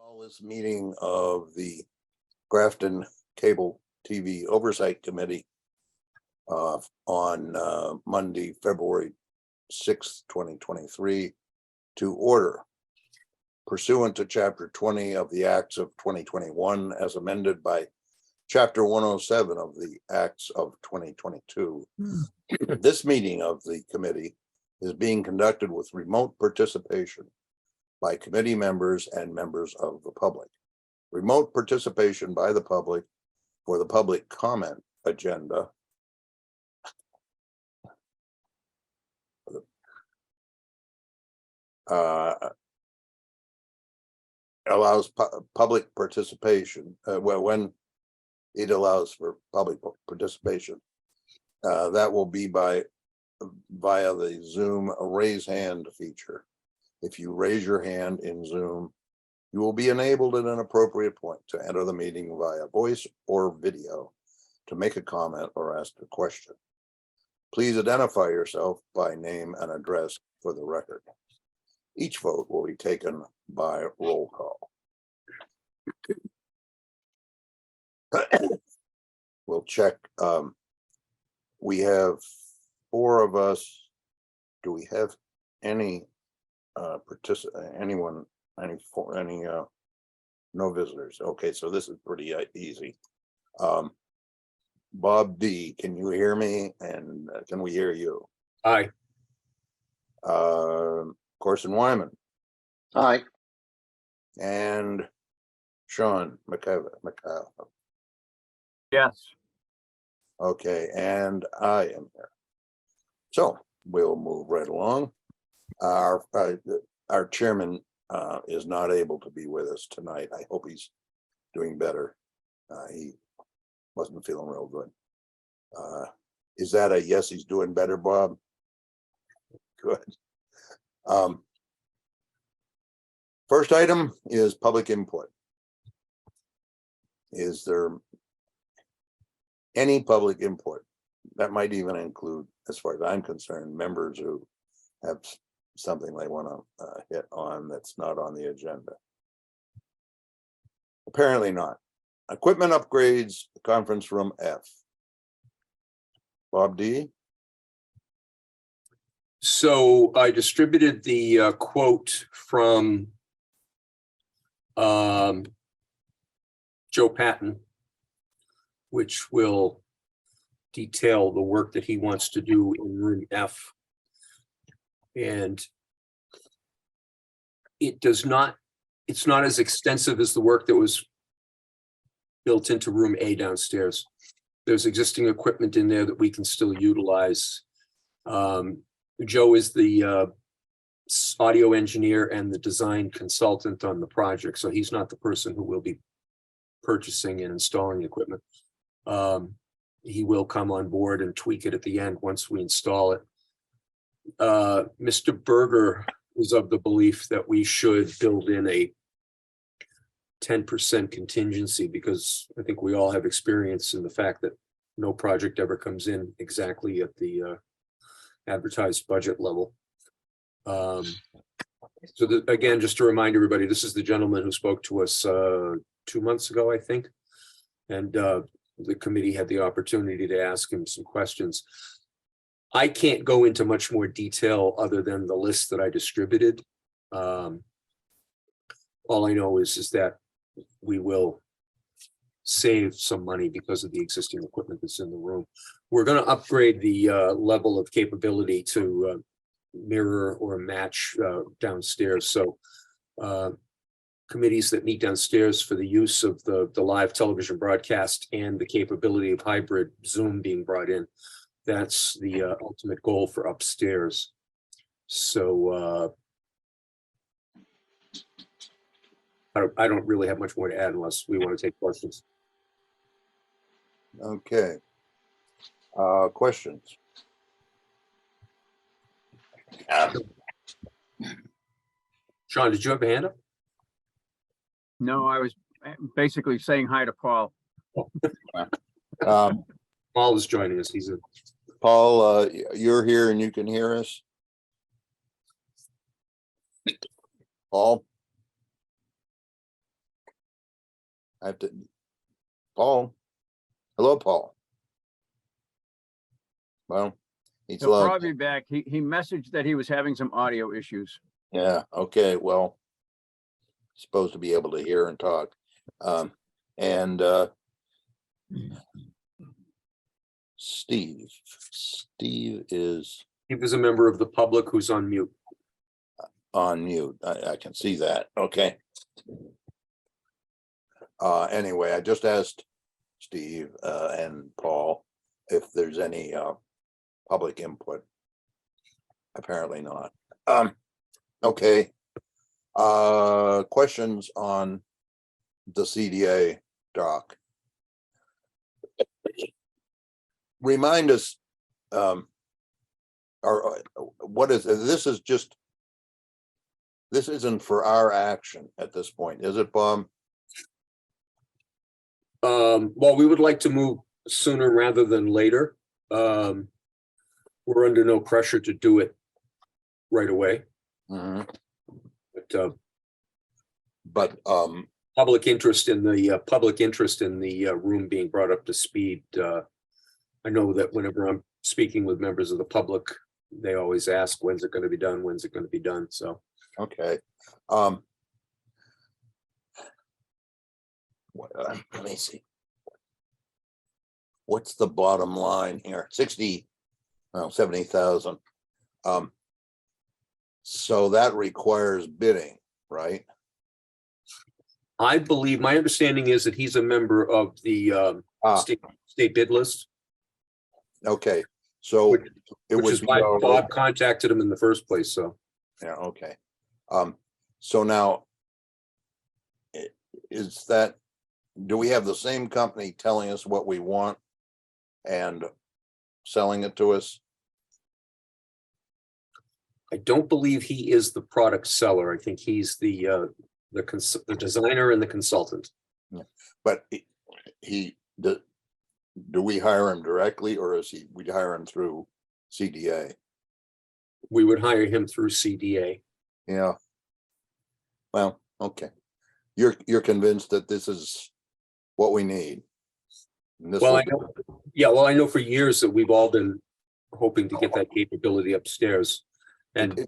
Call this meeting of the Grafton Cable TV Oversight Committee on Monday, February 6th, 2023 to order pursuant to Chapter 20 of the Acts of 2021 as amended by Chapter 107 of the Acts of 2022. This meeting of the committee is being conducted with remote participation by committee members and members of the public. Remote participation by the public for the public comment agenda allows public participation when it allows for public participation. That will be via the Zoom raise hand feature. If you raise your hand in Zoom, you will be enabled at an appropriate point to enter the meeting via voice or video to make a comment or ask a question. Please identify yourself by name and address for the record. Each vote will be taken by roll call. We'll check. We have 4 of us. Do we have any no visitors? Okay, so this is pretty easy. Bob D, can you hear me? And can we hear you? Aye. Corson Wyman. Aye. And Sean McCall. Yes. Okay, and I am here. So we'll move right along. Our chairman is not able to be with us tonight. I hope he's doing better. He wasn't feeling real good. Is that a yes, he's doing better, Bob? Good. First item is public input. Is there any public input? That might even include, as far as I'm concerned, members who have something they want to hit on that's not on the agenda. Apparently not. Equipment upgrades, conference room F. Bob D. So I distributed the quote from Joe Patton, which will detail the work that he wants to do in room F. And it's not as extensive as the work that was built into room A downstairs. There's existing equipment in there that we can still utilize. Joe is the audio engineer and the design consultant on the project, so he's not the person who will be purchasing and installing equipment. He will come on board and tweak it at the end once we install it. Mr. Berger was of the belief that we should build in a 10% contingency, because I think we all have experience in the fact that no project ever comes in exactly at the advertised budget level. Again, just to remind everybody, this is the gentleman who spoke to us 2 months ago, I think. And the committee had the opportunity to ask him some questions. I can't go into much more detail other than the list that I distributed. All I know is that we will save some money because of the existing equipment that's in the room. We're going to upgrade the level of capability to mirror or match downstairs. So committees that meet downstairs for the use of the live television broadcast and the capability of hybrid Zoom being brought in, that's the ultimate goal for upstairs. So I don't really have much more to add unless we want to take questions. Okay. Questions? Sean, did you have a hand up? No, I was basically saying hi to Paul. Paul is joining us. He's a Paul, you're here and you can hear us? Paul? I have to, Paul. Hello, Paul. Well, he's He'll logged. probably be back. He messaged that he was having some audio issues. Yeah, okay, well. Supposed to be able to hear and talk. And Steve is He was a member of the public who's on mute. on mute. I can see that. Okay. Anyway, I just asked Steve and Paul if there's any public input. Apparently not. Okay. Questions on the CDA doc. Remind us, or what is, this isn't for our action at this point, is it, Bob? Well, we would like to move sooner rather than later. We're under no pressure to do it right away. Mhm. But But public interest in the room being brought up to speed. I know that whenever I'm speaking with members of the public, they always ask, when's it going to be done? When's it going to be done? So, okay. Let me see. What's the bottom line here? 70,000. So that requires bidding, right? I believe, my understanding is that he's a member of the state bid list, Okay, so which it which would is be why all Bob contacted him in the first place. So, yeah, okay. So now is that, do we have the same company telling us what we want and selling it to us? I don't believe he is the product seller. I think he's the designer and the consultant. But do we hire him directly, or we hire him through CDA? We would hire him through CDA. Yeah. Well, okay. You're convinced that this is what we need? And this Well, will I know, yeah, well, I know for years that we've all been hoping to get that capability upstairs. And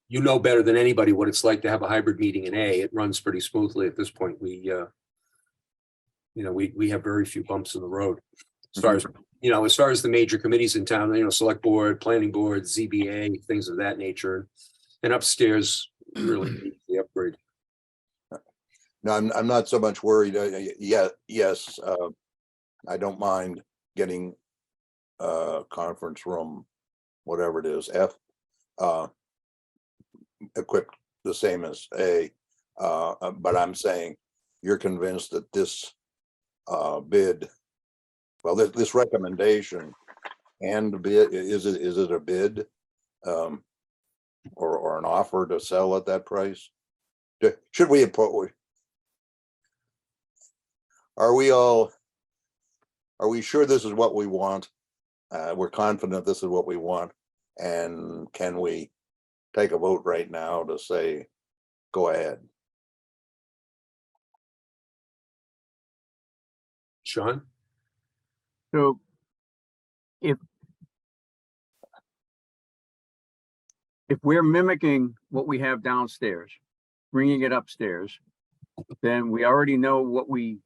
you know better than anybody what it's like to have a hybrid meeting in A. It runs pretty smoothly at this point. We have very few bumps in the road. As far as, as far as the major committees in town, select board, planning board, ZBA, things of that nature. And upstairs really needs the upgrade. No, I'm not so much worried. Yes, I don't mind getting conference room, whatever it is, F, equipped the same as A. But I'm saying you're convinced that this bid, well, this recommendation and bid, is it a bid? Or an offer to sell at that price? Should we put? Are we sure this is what we want? We're confident this is what we want. And can we take a vote right now to say, go ahead? Sean? So if we're mimicking what we have downstairs, bringing it upstairs, then we already know what we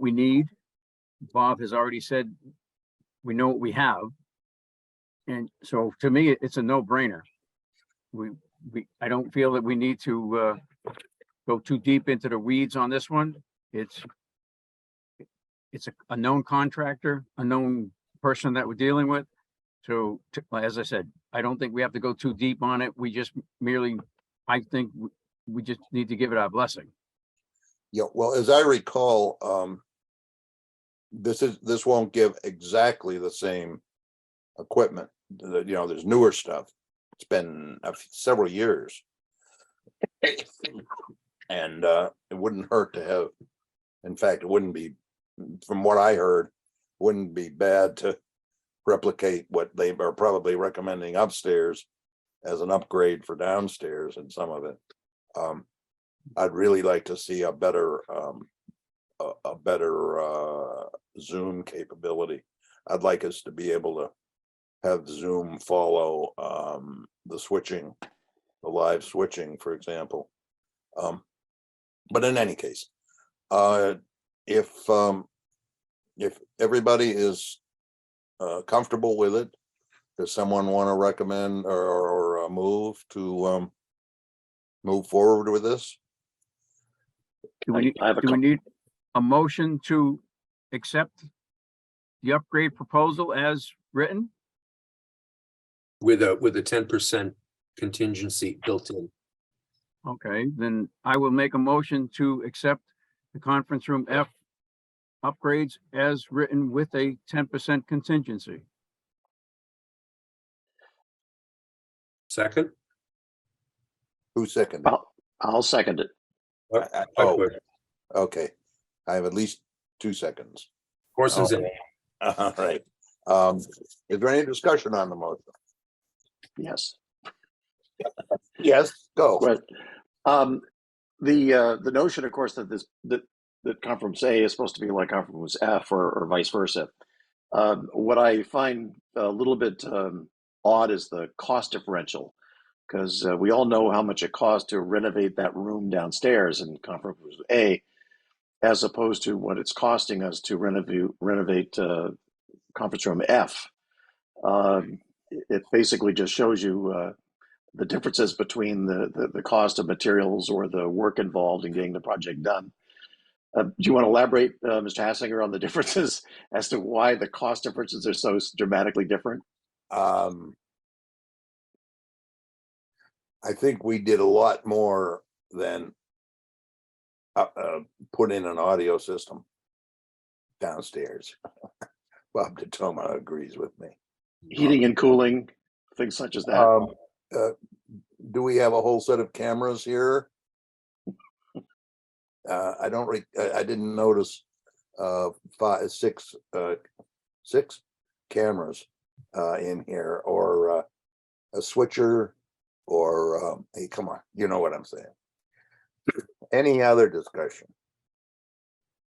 need. Bob has already said we know what we have. And so to me, it's a no-brainer. I don't feel that we need to go too deep into the weeds on this one. It's a known contractor, a known person that we're dealing with. So as I said, I don't think we have to go too deep on it. We just I think we just need to give it our blessing. Yeah, well, as I recall, this won't give exactly the same equipment. There's newer stuff. It's been several years. And it wouldn't hurt to have, in fact, it wouldn't be, from what I heard, wouldn't be bad to replicate what they are probably recommending upstairs as an upgrade for downstairs and some of it. I'd really like to see a better a better Zoom capability. I'd like us to be able to have Zoom follow the switching, the live switching, for example. But in any case, if everybody is comfortable with it, does someone want to recommend or move to move forward with this? Do we I have a do we need a motion to accept the upgrade proposal as written? With a 10% contingency built in. Okay, then I will make a motion to accept the conference room F upgrades as written with a 10% contingency. Second? Who seconded? I'll second it. Oh, okay. I have at least 2 seconds. Corson's in. All right. Is there any discussion on the motion? Yes. Yes, go. But the notion, of course, that that conference A is supposed to be like conference F or vice versa. What I find a little bit odd is the cost differential, because we all know how much it costs to renovate that room downstairs in conference A, as opposed to what it's costing us to renovate conference room F. It basically just shows you the differences between the cost of materials or the work involved in getting the project done. Do you want to elaborate, Mr. Hassinger, on the differences as to why the cost differences are so dramatically different? I think we did a lot more than put in an audio system downstairs. Bob DeToma agrees with me. Heating and cooling, things such as that. Do we have a whole set of cameras here? I didn't notice 6 cameras in here, or a switcher, or hey, come on, you know what I'm saying. Any other discussion?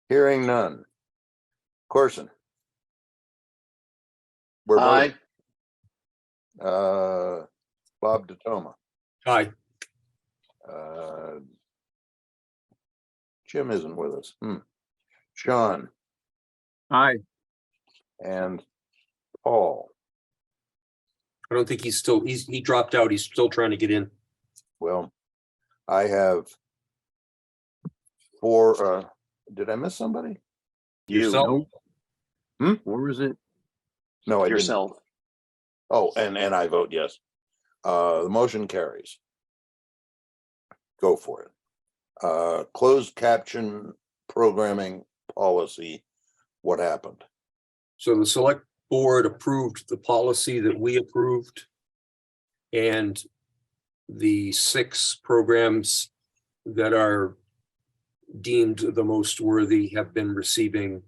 Hearing none. Corson. We're Aye. voting. Bob DeToma. Aye. Jim isn't with us. Sean Aye, and Paul. I don't think he dropped out. He's still trying to get in. Well, I have 4. Did I miss somebody? Yourself? or is it? No, I didn't. Yourself. Oh, and I vote yes. The motion carries. Go for it. Closed caption programming policy. What happened? So the select board approved the policy that we approved. And the 6 programs that are deemed the most worthy have been receiving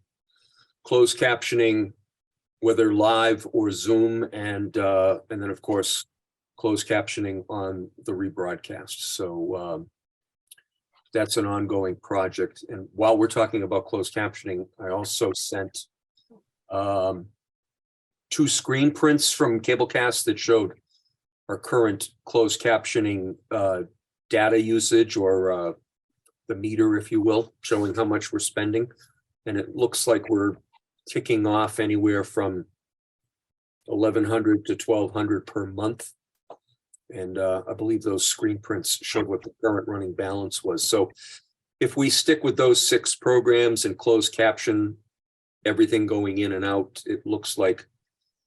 closed captioning, whether live or Zoom, and then of course closed captioning on the rebroadcast. So that's an ongoing project. And while we're talking about closed captioning, I also sent 2 screen prints from Cablecast that showed our current closed captioning data usage, or the meter, if you will, showing how much we're spending. And it looks like we're kicking off anywhere from $1,100 to $1,200 per month. And I believe those screen prints showed what the current running balance was. So if we stick with those 6 programs and closed caption everything going in and out, it looks like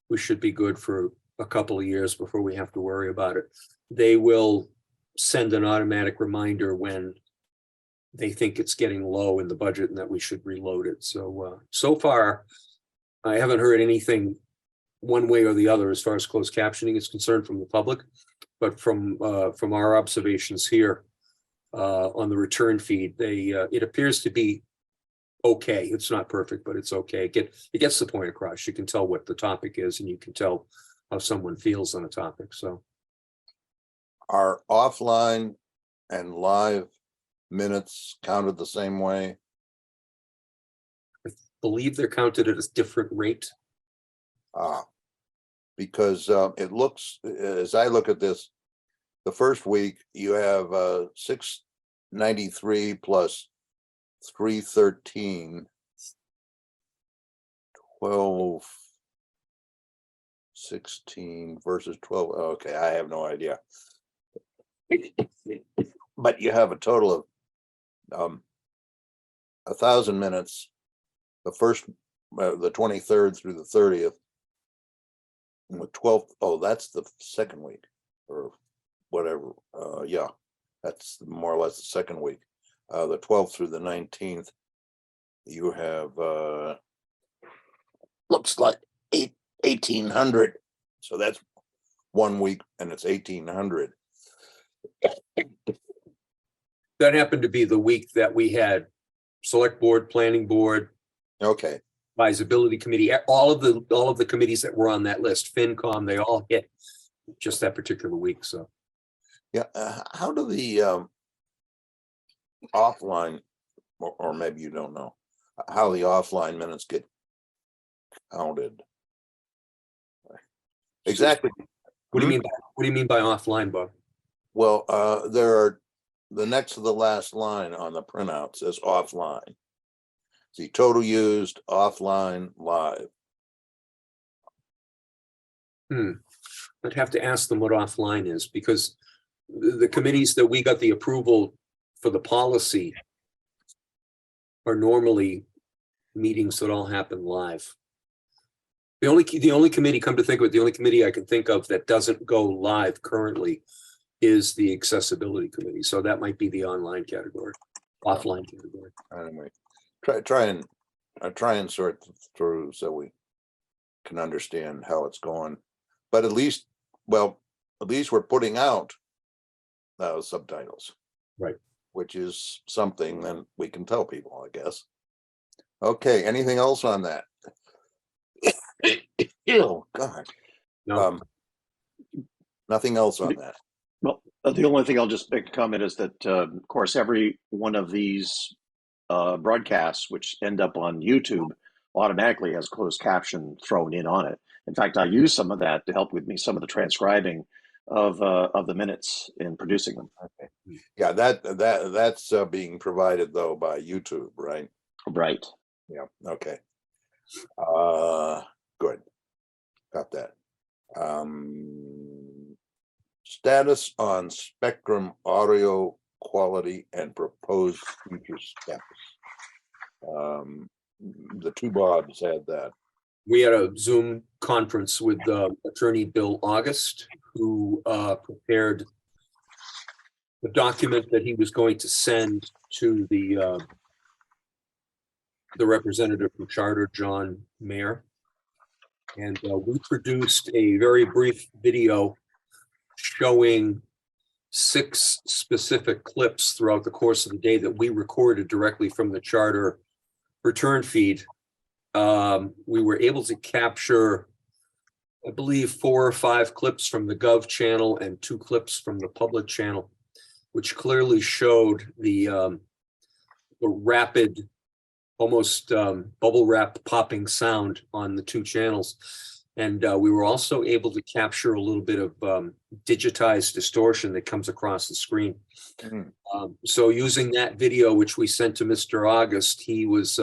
we should be good for a couple of years before we have to worry about it. They will send an automatic reminder when they think it's getting low in the budget and that we should reload it. So so far, I haven't heard anything one way or the other as far as closed captioning is concerned from the public, but from our observations here on the return feed, it appears to be okay. It's not perfect, but it's okay. It gets the point across. You can tell what the topic is, and you can tell how someone feels on a topic. So, Are offline and live minutes counted the same way? believe they're counted at a different rate. Because it looks, as I look at this, the first week you have 693 plus 313, 12, 16 versus 12. Okay, I have no idea. But you have a total of 1,000 minutes, the first, the 23rd through the 30th. And the 12th, oh, that's the second week or whatever. Yeah, that's more or less the second week. The 12th through the 19th, you have looks like 1,800. So that's 1 week and it's 1,800. That happened to be the week that we had select board, planning board, Okay, advisability committee, all of the committees that were on that list, FinCom, they all hit just that particular week. So yeah. How do the offline, or maybe you don't know, how the offline minutes get counted? Exactly. what do you mean? What do you mean by offline, Bob? Well, there are, the next to the last line on the printout says offline. See, total used, offline, live. I'd have to ask them what offline is, because the committees that we got the approval for the policy are normally meetings that all happen live. The only committee, come to think of it, the only committee I can think of that doesn't go live currently is the accessibility committee. So that might be the online category, offline category. Anyway, try and sort through so we can understand how it's going. But at least, well, at least we're putting out subtitles. Right. Which is something then we can tell people, I guess. Okay, anything else on that? Oh, God. No. Nothing else on that. Well, the only thing I'll just make a comment is that, of course, every one of these broadcasts, which end up on YouTube, automatically has closed caption thrown in on it. In fact, I use some of that to help with me some of the transcribing of the minutes in producing them. Okay. Yeah, that's being provided though by YouTube, right? Right. Yeah. Okay. Good. Got that. Status on Spectrum audio quality and proposed future steps. The two Bobs had that. We had a Zoom conference with Attorney Bill August, who prepared the document that he was going to send to the representative from Charter, John Mayer. And we produced a very brief video showing 6 specific clips throughout the course of the day that we recorded directly from the Charter return feed. We were able to capture, I believe, 4 or 5 clips from the Gov channel and 2 clips from the public channel, which clearly showed the rapid, almost bubble wrap popping sound on the 2 channels. And we were also able to capture a little bit of digitized distortion that comes across the screen. So using that video, which we sent to Mr. August, he was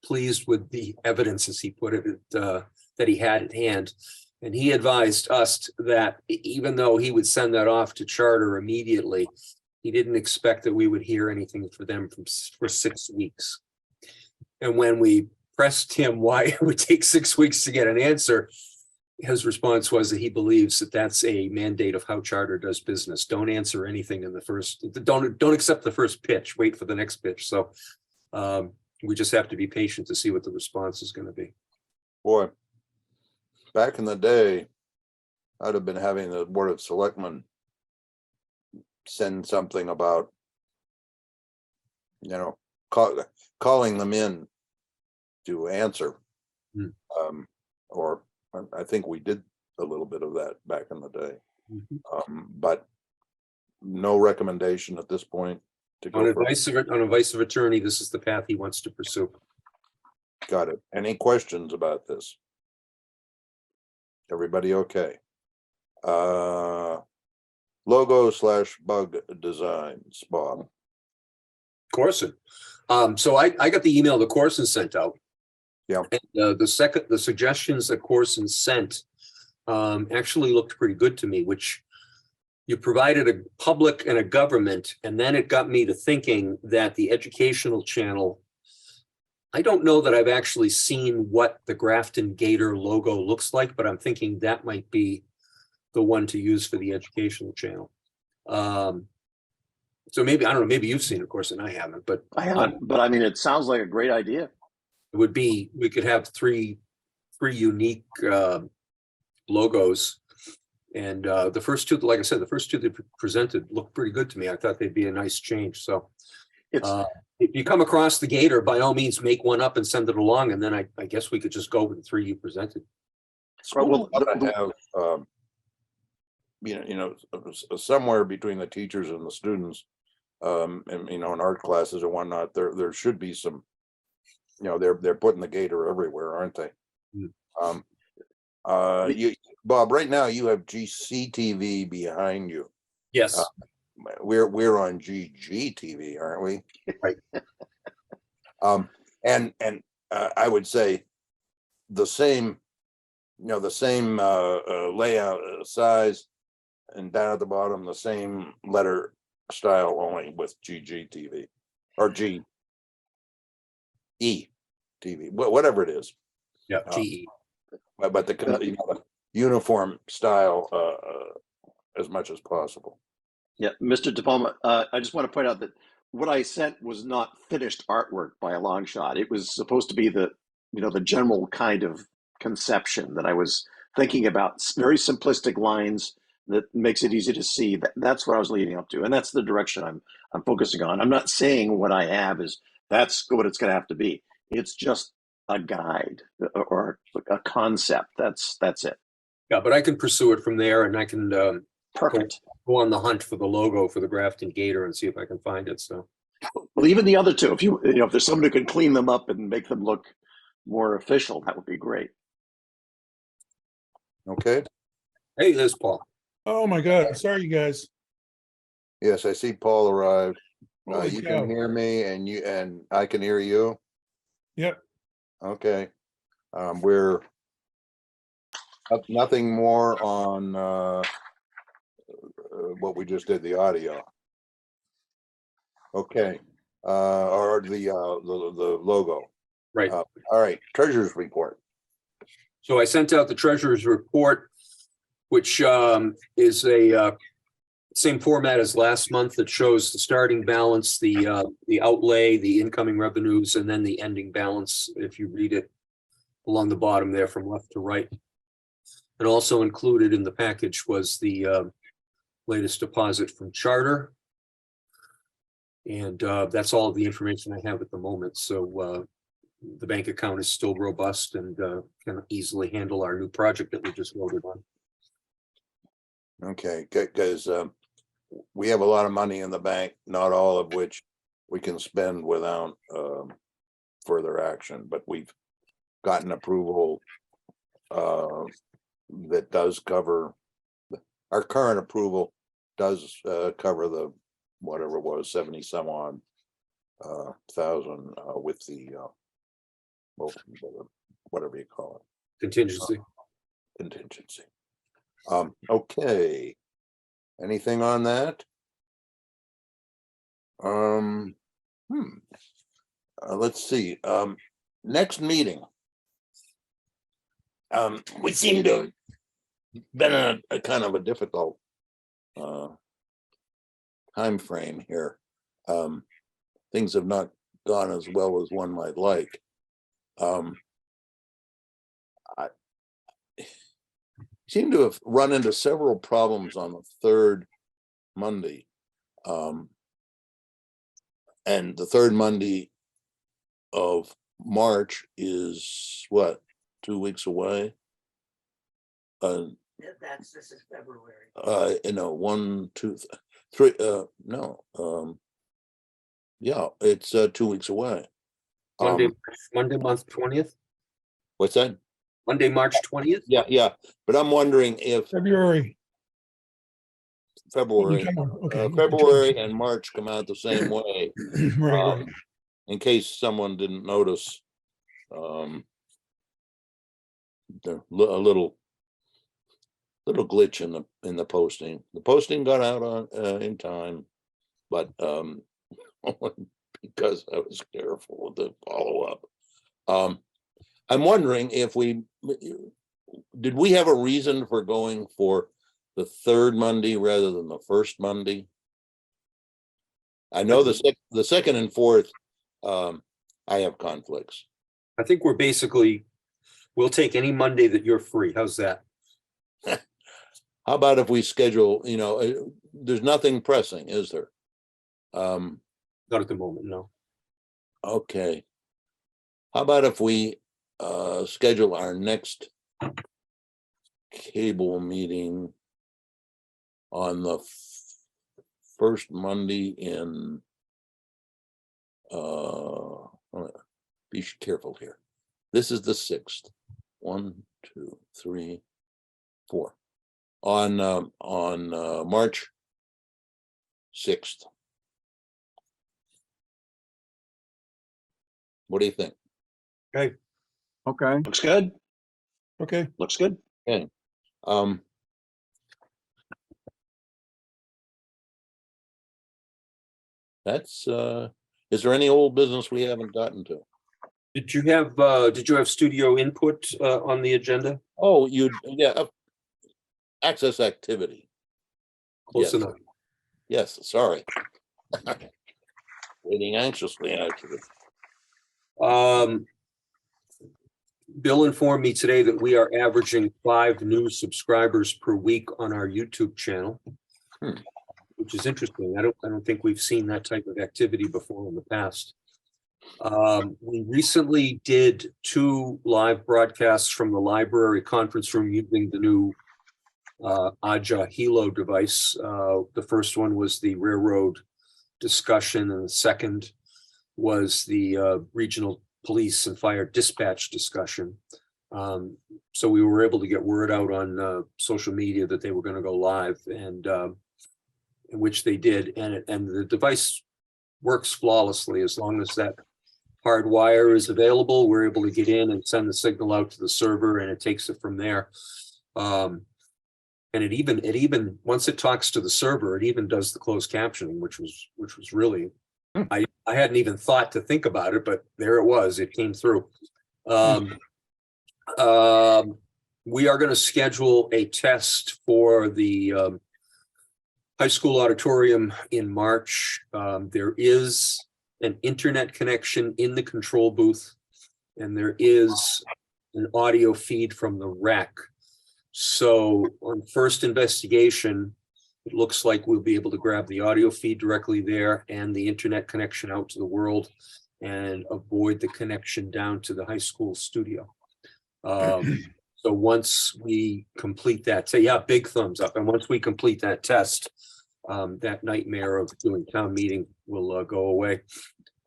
pleased with the evidence, as he put it, that he had at hand. And he advised us that even though he would send that off to Charter immediately, he didn't expect that we would hear anything for them for 6 weeks. And when we pressed him why it would take 6 weeks to get an answer, his response was that he believes that that's a mandate of how Charter does business. Don't answer anything in the first, don't accept the first pitch, wait for the next pitch. So we just have to be patient to see what the response is going to be. Boy, back in the day, I'd have been having the Board of Selectmen send something about, calling them in to answer. Or I think we did a little bit of that back in the day. But no recommendation at this point to go on advice of attorney, this is the path he wants to pursue. Got it. Any questions about this? Everybody okay? Logo / bug designs, Bob. Corson. So I got the email that Corson sent out. Yeah. And, the suggestions that Corson sent actually looked pretty good to me, which you provided a public and a government, and then it got me to thinking that the educational channel, I don't know that I've actually seen what the Grafton Gator logo looks like, but I'm thinking that might be the one to use for the educational channel. So maybe, I don't know, maybe you've seen it, of course, and I haven't, but I haven't, but I mean, it sounds like a great idea. it would be, we could have three unique logos. And the first two, like I said, the first two they presented looked pretty good to me. I thought they'd be a nice change. So It's if you come across the Gator, by all means, make one up and send it along. And then I guess we could just go with the three you presented. Right, well, Schools ought to have, somewhere between the teachers and the students, and in art classes and whatnot, there should be some, they're putting the Gator everywhere, aren't they? Mm. Bob, right now you have GCTV behind you. Yes. We're on GGTV, aren't we? Right. And I would say the same, layout, size, and down at the bottom, the same letter style, only with GGTV or GE TV, whatever it is. Yeah. GE. But the uniform style as much as possible. Yeah, Mr. De Palma, I just want to point out that what I sent was not finished artwork by a long shot. It was supposed to be the general kind of conception that I was thinking about, very simplistic lines that makes it easy to see. That's what I was leading up to, and that's the direction I'm focusing on. I'm not saying what I have is that's what it's going to have to be. It's just a guide or a concept. That's it. Yeah, but I can pursue it from there, and I can Perfect. go on the hunt for the logo for the Grafton Gator and see if I can find it. So, well, even the other two, if there's someone who can clean them up and make them look more official, that would be great. Okay. hey, there's Paul. Oh my God, sorry, you guys. Yes, I see Paul arrived. Holy You cow. can hear me and I can hear you. Yep. Okay. We're nothing more on what we just did, the audio. Okay. Or the logo. Right. All right. Treasurer's report. So I sent out the treasurer's report, which is a same format as last month. That shows the starting balance, the outlay, the incoming revenues, and then the ending balance, if you read it along the bottom there from left to right. And also included in the package was the latest deposit from Charter. And that's all of the information I have at the moment. So the bank account is still robust and can easily handle our new project that we just voted on. Okay, because we have a lot of money in the bank, not all of which we can spend without further action, but we've gotten approval that does cover, our current approval does cover the whatever it was, 70 some odd thousand with the whatever you call it, Contingency. contingency. Okay. Anything on that? Let's see. Next meeting. We seem to have been a kind of a difficult time frame here. Things have not gone as well as one might like. I seem to have run into several problems on the third Monday. And the third Monday of March is what, 2 weeks away? This is February. 1, 2, 3, no. Yeah, it's 2 weeks away. Monday, Um, Monday, month 20th, what's that? Monday, March 20th. Yeah, but I'm wondering if February. February, Okay. February and March come out the same way. Right. In case someone didn't notice. A little glitch in the posting. The posting got out on in time, but because I was careful with the follow-up. I'm wondering if did we have a reason for going for the third Monday rather than the first Monday? I know the second and fourth, I have conflicts. I think we'll take any Monday that you're free. How's that? How about if we schedule, there's nothing pressing, is there? Not at the moment, no. Okay. How about if we schedule our next cable meeting on the first Monday in be careful here. This is the 6th. 1, 2, 3, 4. On March 6th. What do you think? Okay. Okay, Looks good. Okay. Looks good. That's is there any old business we haven't gotten to? Did you have studio input on the agenda? Oh, access activity. Close Yes. enough. Yes, sorry. Waiting anxiously, actually. Bill informed me today that we are averaging 5 new subscribers per week on our YouTube channel, which is interesting. I don't think we've seen that type of activity before in the past. We recently did 2 live broadcasts from the library conference room using the new Aja Hilo device. The first one was the railroad discussion, and the second was the regional police and fire dispatch discussion. So we were able to get word out on social media that they were going to go live, and in which they did, and the device works flawlessly. As long as that hard wire is available, we're able to get in and send the signal out to the server, and it takes it from there. And it even once it talks to the server, it even does the closed captioning, which was really, I hadn't even thought to think about it, but there it was. It came through. We are going to schedule a test for the high school auditorium in March. There is an internet connection in the control booth, and there is an audio feed from the rec. So on first investigation, it looks like we'll be able to grab the audio feed directly there and the internet connection out to the world, and avoid the connection down to the high school studio. So once we complete that, big thumbs up. And once we complete that test, that nightmare of doing town meeting will go away.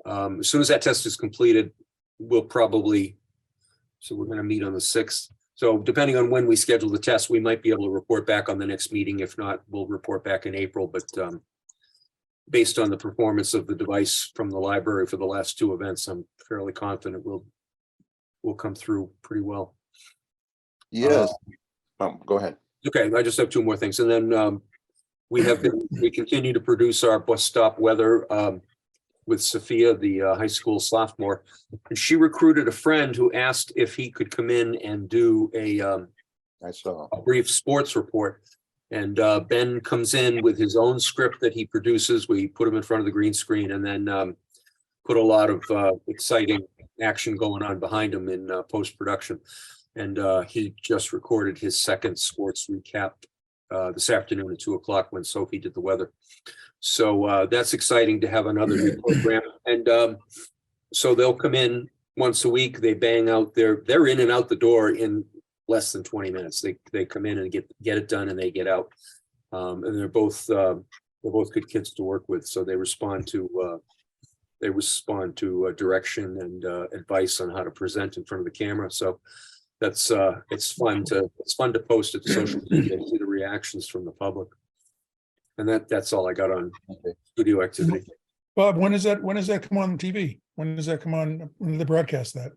As soon as that test is completed, we're going to meet on the 6th. So depending on when we schedule the test, we might be able to report back on the next meeting. If not, we'll report back in April. But based on the performance of the device from the library for the last 2 events, I'm fairly confident we'll come through pretty well. Yes. Go ahead. Okay, I just have 2 more things. And then we continue to produce our bus stop weather with Sophia, the high school sophomore. And she recruited a friend who asked if he could come in and do a brief sports report. And Ben comes in with his own script that he produces. We put him in front of the green screen, and then put a lot of exciting action going on behind him in post-production. And he just recorded his second sports recap this afternoon at 2:00 when Sophie did the weather. So that's exciting to have another new program. And so they'll come in once a week. They bang out they're in and out the door in less than 20 minutes. They come in and get it done, and they get out. And they're both good kids to work with. So they respond to they respond to direction and advice on how to present in front of the camera. So that's it's fun to post it to social media and see the reactions from the public. And that's all I got on studio activity. Bob, when does that come on TV? When does that come on? When do they broadcast that?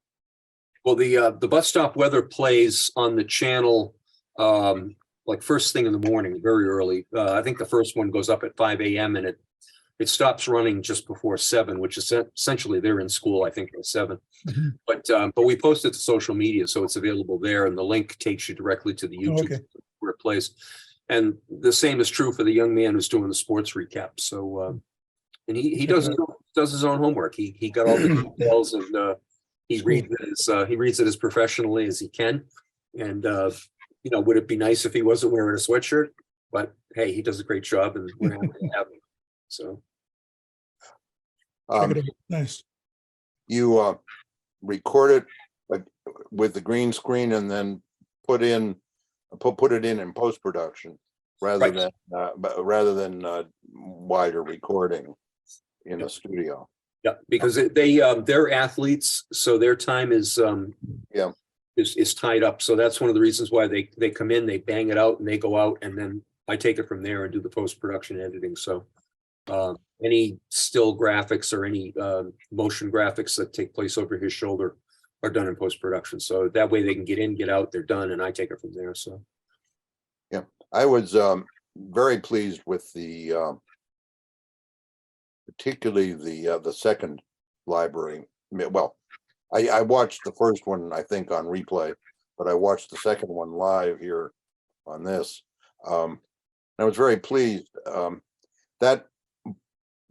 Well, the bus stop weather plays on the channel like first thing in the morning, very early. I think the first one goes up at 5 a.m. and it stops running just before 7, which is essentially they're in school, I think, at 7. Mhm. But we post it to social media, so it's available there, and the link takes you directly to the YouTube okay. where it plays. And the same is true for the young man who's doing the sports recap. So and he does his own homework. He got all the details, and he reads it as professionally as he can. And you know, would it be nice if he wasn't wearing a sweatshirt? But hey, he does a great job, and we're happy to have him. So Check it out. Nice. You record it like with the green screen and then put it in post-production rather Right. than wider recording in the studio. yeah, because they're athletes, so their time is is tied up. So that's one of the reasons why they come in, they bang it out, and they go out, and then I take it from there and do the post-production editing. So any still graphics or any motion graphics that take place over his shoulder are done in post-production. So that way they can get in, get out, they're done, and I take it from there. So Yeah, I was very pleased with the particularly the second library. Well, I watched the first one, I think, on replay, but I watched the second one live here on this. I was very pleased. That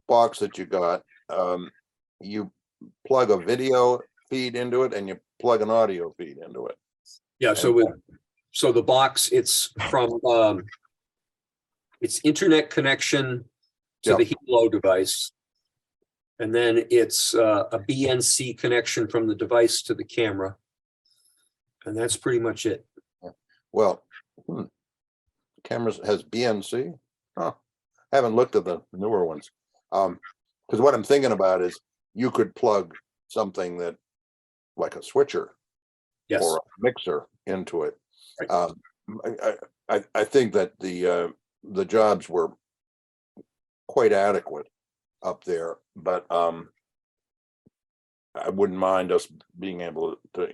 box that you got, you plug a video feed into it and you plug an audio feed into it. yeah, so the box, it's from it's internet connection to the Helo device. And then it's a BNC connection from the device to the camera. And that's pretty much it. Well, cameras has BNC. Huh. Haven't looked at the newer ones. Because what I'm thinking about is you could plug something that like a switcher Yes. or a mixer into it. Right. I think that the jobs were quite adequate up there, but I wouldn't mind us being able to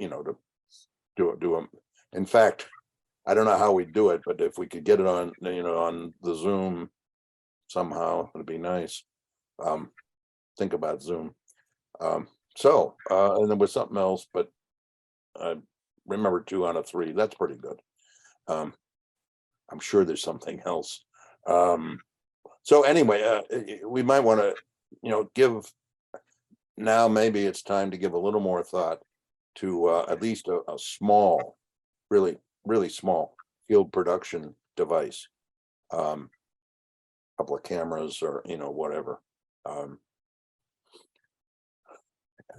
to do them. In fact, I don't know how we do it, but if we could get it on on the Zoom somehow, it'd be nice. Think about Zoom. And then with something else, but I remember 2 out of 3. That's pretty good. I'm sure there's something else. So anyway, we might want to, give now, maybe it's time to give a little more thought to at least a small, really, really small field production device. Couple of cameras or, whatever. I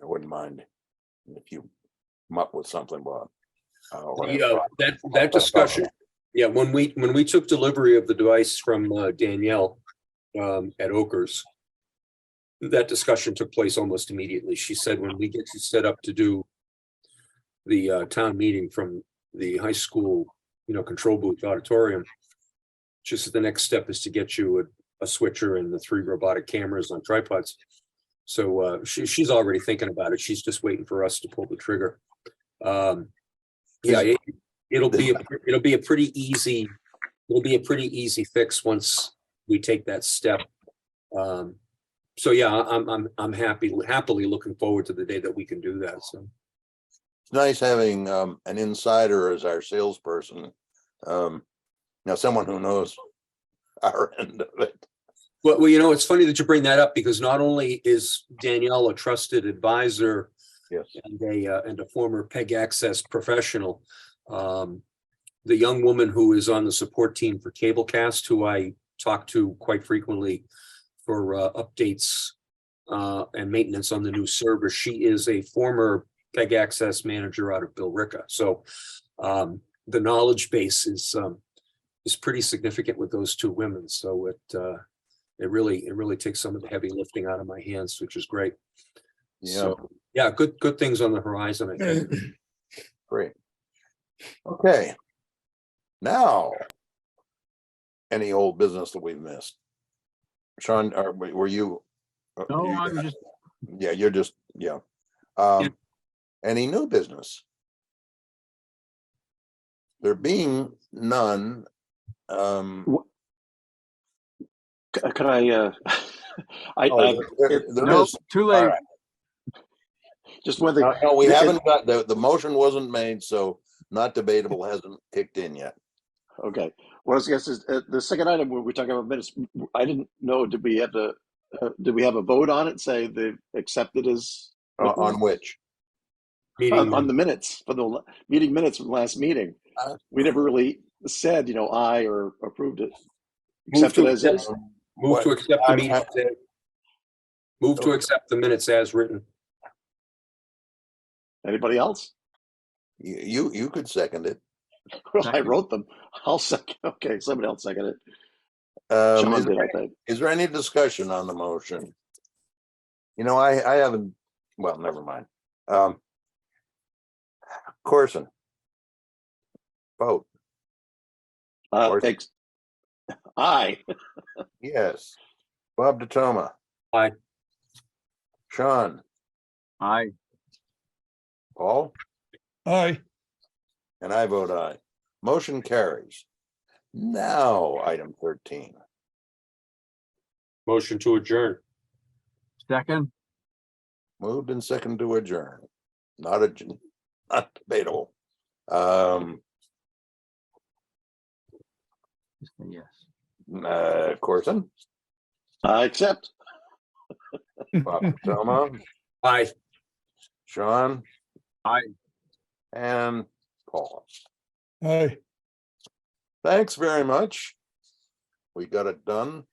wouldn't mind if you come up with something, Bob. That discussion. Yeah, when we took delivery of the device from Danielle at Oakers, that discussion took place almost immediately. She said, when we get you set up to do the town meeting from the high school, control booth auditorium, she said the next step is to get you a switcher and the 3 robotic cameras on tripods. So she's already thinking about it. She's just waiting for us to pull the trigger. Yeah, it'll be a pretty easy fix once we take that step. So yeah, I'm happily looking forward to the day that we can do that. So it's nice having an insider as our salesperson. Someone who knows our end of it. Well, it's funny that you bring that up, because not only is Danielle a trusted advisor, yes, and a former PEG Access professional, the young woman who is on the support team for Cablecast, who I talk to quite frequently for updates and maintenance on the new server, she is a former PEG Access manager out of Billerica. So the knowledge base is pretty significant with those 2 women. So it really takes some of the heavy lifting out of my hands, which is great. Yeah, So, yeah, good things on the horizon, I think. great. Okay. Now, any old business that we've missed? Sean, were you? No, you I was got it. just, Yeah, you're just, yeah. Any new business? There being none, Could I, there no, is. too All late. right. just one thing. No, we It- haven't got, the motion wasn't made, so not debatable hasn't kicked in yet. Okay. What I was gonna say is the second item where we're talking about minutes. I didn't know. Did we have a vote on it? Say they accepted as written? On which? On the minutes for the meeting minutes from last meeting. We never really said, aye or approved it. Move to Accepted as is. accept, What- move to accept the I- meeting. Move to accept the minutes as written. Anybody else? You could second it. Well, I wrote them. I'll second. Okay, somebody else second it. Is Sean did, there, I think. is there any discussion on the motion? I haven't, well, never mind. Corson. Vote, Or- Aye. yes. Bob DeToma. Aye. Sean, I, Paul, Aye. and I vote aye. Motion carries. Now, item 13. Motion to adjourn. second, Moved and second to adjourn. Not debatable. yes. Corson, I accept. Bob DeToma, Aye. Sean. Aye. And Paul. Aye. Thanks very much. We got it done.